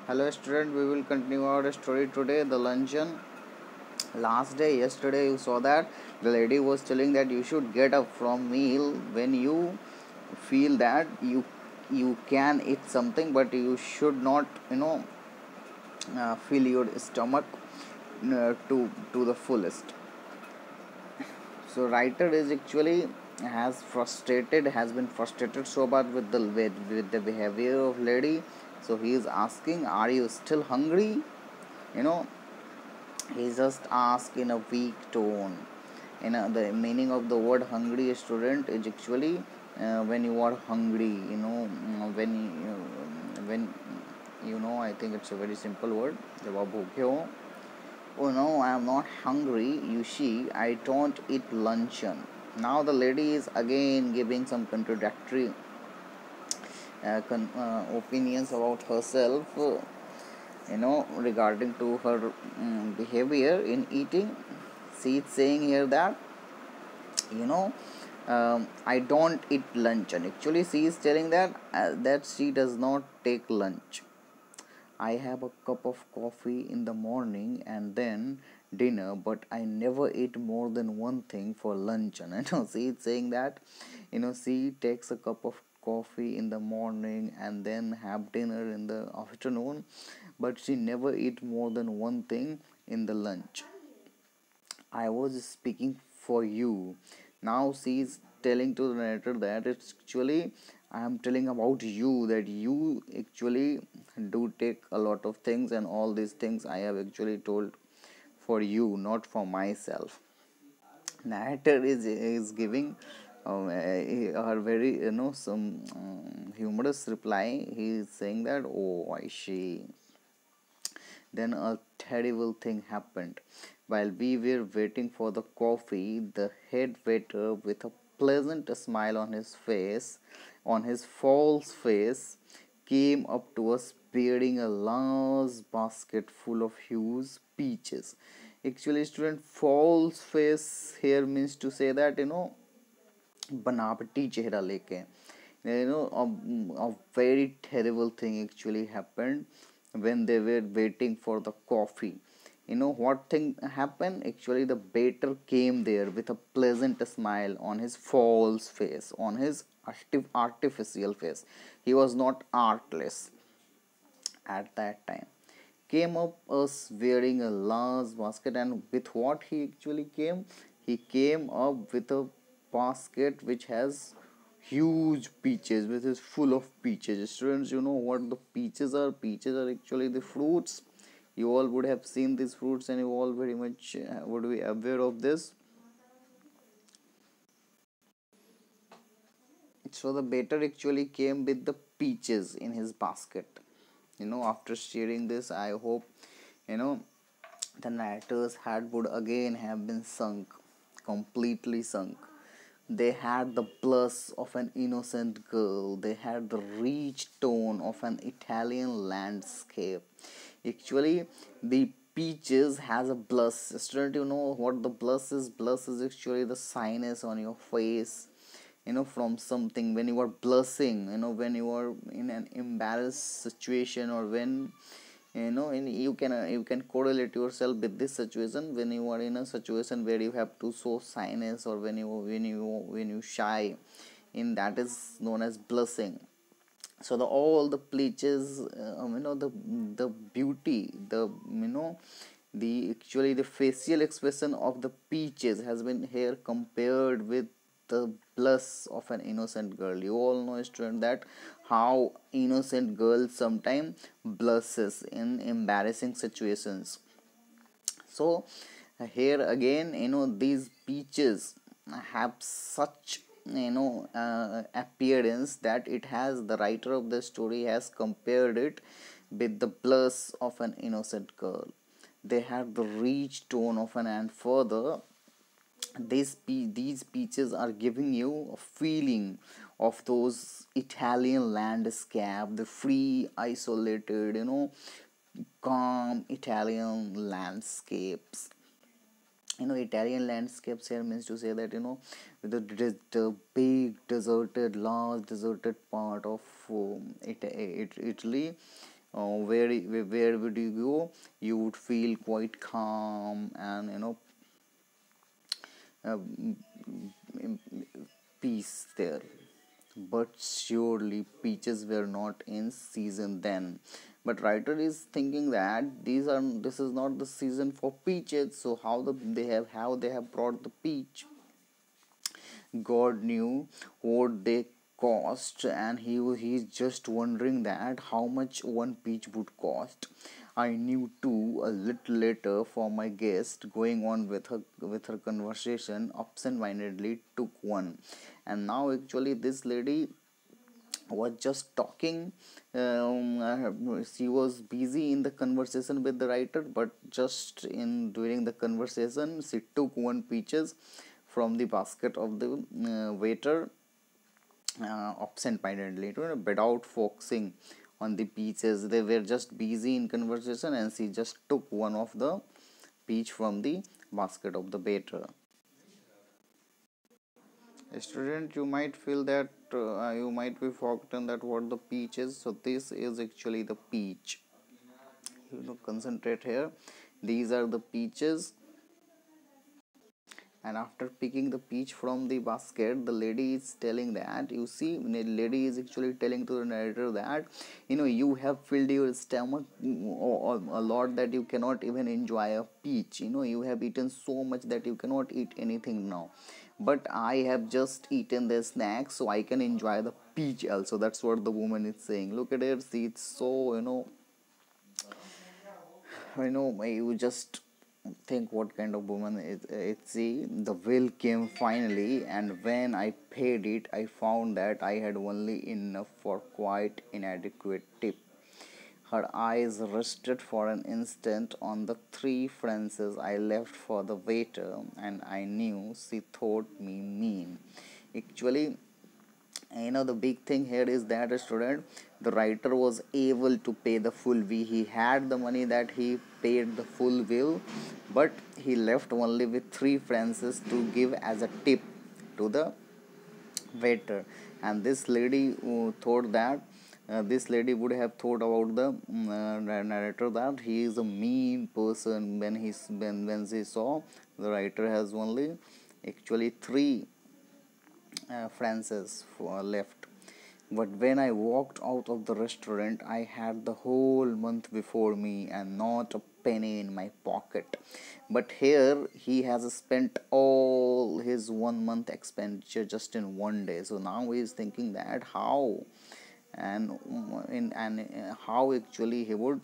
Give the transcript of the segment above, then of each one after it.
Hello student, we will continue our story today, the luncheon. Last day, yesterday you saw that the lady was telling that you should get up from meal when you feel that you can eat something, but you should not fill your stomach to the fullest. So writer is actually has been frustrated so bad with the behavior of lady. So he is asking, are you still hungry? You know, he just asked in a weak tone. The meaning of the word hungry, student, is actually when you are hungry. When I think it's a very simple word. जब आप भूखे हो. Oh no, I am not hungry. You see, I don't eat luncheon. Now the lady is again giving some contradictory opinions about herself. Regarding to her behavior in eating. She is saying here that you know I don't eat lunch, and actually she is telling that she does not take lunch. I have a cup of coffee in the morning and then dinner, but I never eat more than one thing for lunch. And I know she is saying that she takes a cup of coffee in the morning and then have dinner in the afternoon, but she never eat more than one thing in the lunch. I was speaking for you. Now she is telling to the narrator that it's actually I am telling about you, that you actually do take a lot of things, and all these things I have actually told for you, not for myself. Narrator is giving her very some humorous reply. He is saying that, oh, I see. Then a terrible thing happened. While we were waiting for the coffee, the head waiter, with a pleasant smile on his false face, came up to us bearing a large basket full of huge peaches. Actually, student, false face here means to say that बनावटी चेहरा लेके a very terrible thing actually happened when they were waiting for the coffee. What thing happened? Actually, the waiter came there with a pleasant smile on his false face, on his artificial face. He was not artless at that time. Came up us wearing a large basket, and with what he actually came? He came up with a basket which has huge peaches, which is full of peaches. Students, you know what the peaches are? Peaches are actually the fruits. You all would have seen these fruits, and you all very much would be aware of this. So the batter actually came with the peaches in his basket. After sharing this, I hope you know the narrator's head would again have been sunk, completely sunk. They had the blush of an innocent girl. They had the rich tone of an Italian landscape. Actually, the peaches has a blush. Student, you know what the blush is? Blush is actually the sinus on your face. From something, when you are blushing, when you are in an embarrassed situation, or when you can correlate yourself with this situation when you are in a situation where you have to show shyness, or when you shy, in that is known as blushing. So the all the bleaches, the beauty, the actually the facial expression of the peaches has been here compared with the blush of an innocent girl. You all know, student, that how innocent girls sometimes blushes in embarrassing situations. So here again, these peaches have such appearance that it has the writer of the story has compared it with the blush of an innocent girl. They have the rich tone of an, and further these beaches are giving you a feeling of those Italian landscape, the free, isolated, calm Italian landscapes. Italian landscapes here means to say that the big deserted, large deserted part of Italy, where would you go? You would feel quite calm and uh, peace there. But surely peaches were not in season then. But writer is thinking that this is not the season for peaches. So how they have brought the peach? God knew what they cost, and he's just wondering that how much one peach would cost. I knew too. A little later, for my guest, going on with her conversation, absent-mindedly took one, and now actually this lady was just talking. She was busy in the conversation with the writer, but just in during the conversation, she took one peaches from the basket of the waiter, absent-mindedly, without focusing on the peaches. They were just busy in conversation, and she just took one of the peach from the basket of the waiter. Student, you might feel that you might be forgotten that what the peach is. So this is actually the peach. Concentrate here. These are the peaches, and after picking the peach from the basket, the lady is telling that, you see, the lady is actually telling to the narrator that you have filled your stomach a lot, that you cannot even enjoy a peach. You have eaten so much that you cannot eat anything now, but I have just eaten the snack, so I can enjoy the peach also. That's what the woman is saying. Look at it. See, it's so you just think what kind of woman is it. See, the bill came finally, and when I paid it, I found that I had only enough for quite inadequate tip. Her eyes rested for an instant on the 3 francs I left for the waiter, and I knew she thought me mean. Actually, the big thing here is that a student, the writer was able to pay the full fee. He had the money that he paid the full bill, but he left only with 3 francs to give as a tip to the waiter. And this lady thought that this lady would have thought about the narrator that he is a mean person when she saw the writer has only actually 3 francs left. But when I walked out of the restaurant, I had the whole month before me and not a penny in my pocket. But here he has spent all his 1 month expenditure just in one day. So now he is thinking that how and how actually he would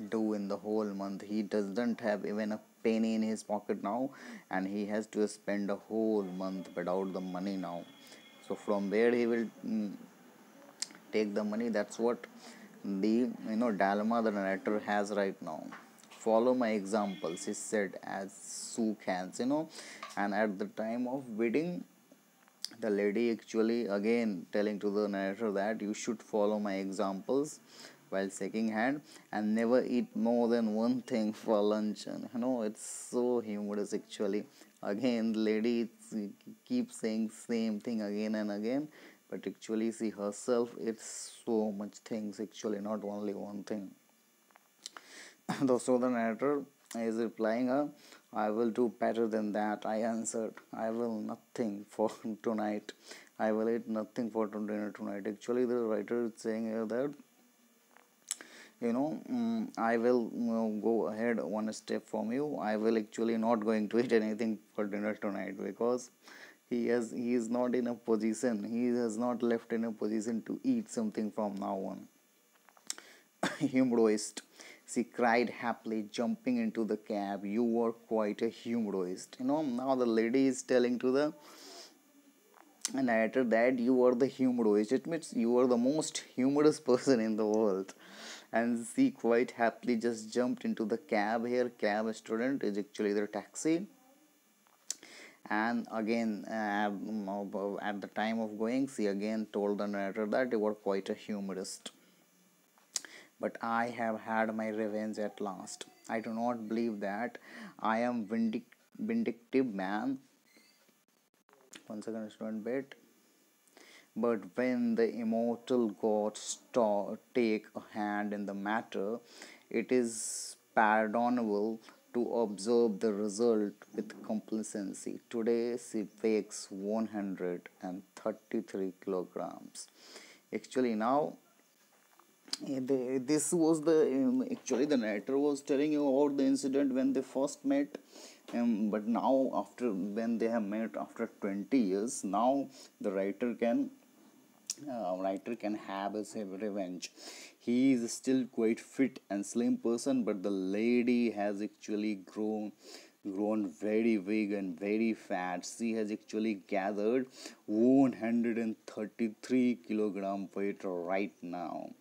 do in the whole month. He doesn't have even a penny in his pocket now, and he has to spend a whole month without the money now. So from where he will take the money? That's what the dilemma the narrator has right now. Follow my examples, he said as shook hands. And at the time of bidding, the lady actually again telling to the narrator that you should follow my examples while shaking hand, and never eat more than one thing for lunch. And it's so humorous actually. Again, the lady keeps saying same thing again and again, but actually she herself it's so much things actually, not only one thing. So the narrator is replying her, I will do better than that, I answered. I will nothing for tonight. I will eat nothing for dinner tonight. Actually, the writer is saying here that I will go ahead one step from you. I will actually not going to eat anything for dinner tonight, because he is not in a position, he has not left in a position to eat something from now on. Humorist, she cried happily, jumping into the cab. You were quite a humorist. Now the lady is telling to the narrator that you are the humorist. It means you are the most humorous person in the world. And she quite happily just jumped into the cab. Here, cab student is actually the taxi. And again, at the time of going, she again told the narrator that you were quite a humorist. But I have had my revenge at last. I do not believe that I am vindictive man. Once again, student bit. But when the immortal gods take a hand in the matter, it is pardonable to observe the result with complacency. Today she weighs 133 kilograms. Actually, now this was the actually the narrator was telling you about the incident when they first met, but now after when they have met after 20 years, now the writer can have his revenge. He is still quite fit and slim person, but the lady has actually grown very big and very fat. She has actually gathered 133 kilogram weight right now.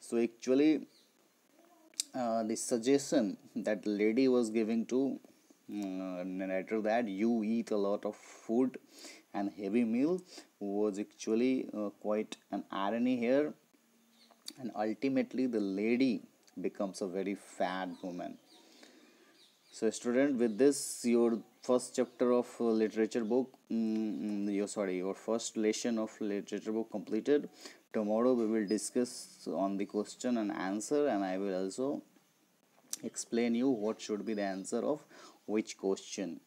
So actually, the suggestion that lady was giving to narrator that you eat a lot of food and heavy meal was actually quite an irony here, and ultimately the lady becomes a very fat woman. So student, with this your first chapter of literature book, your first lesson of literature book completed. Tomorrow we will discuss on the question and answer, and I will also explain you what should be the answer of which question.